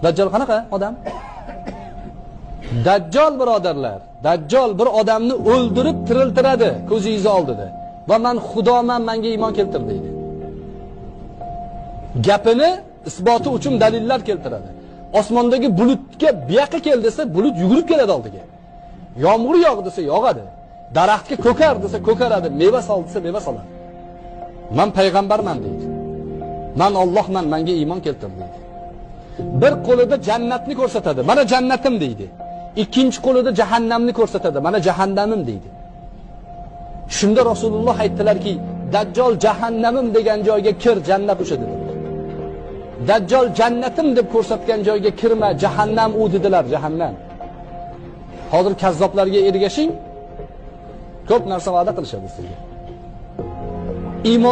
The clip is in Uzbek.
Dajjal qanaqa odam? Dajjal birodarlar, Dajjal bir odamni o'ldirib tiriltiradi ko'zingiz oldida. Va men Xudoman, menga iymon keltir deydi. Gapini isboti uchun dalillar keltiradi. Osmondagi bulutga buyoqqa kel desa, bulut yugurib keladi oldiga. Yomg'ir yog'di desa yog'adi. Daraxtga ko'kar desa ko'karadi, meva sol desa meva soladi. Men payg'ambarman deydi. Men Allohman, menga iymon keltir deydi. Bir qo'lida jannatni ko'rsatadi. Mana jannatim deydi. Ikkinchi qo'lida jahannamni ko'rsatadi. Mana jahannamim deydi. Shunda Rasululloh aytdilarki, Dajjal jahannamim degan joyga kir, jannat o'sha dedilar. Dajjal jannatim deb ko'rsatgan joyga kirma, jahannam u dedilar, jahannam. Hozir kazzoblarga ergashing, ko'p narsa va'da qilishadi sizga. Iymon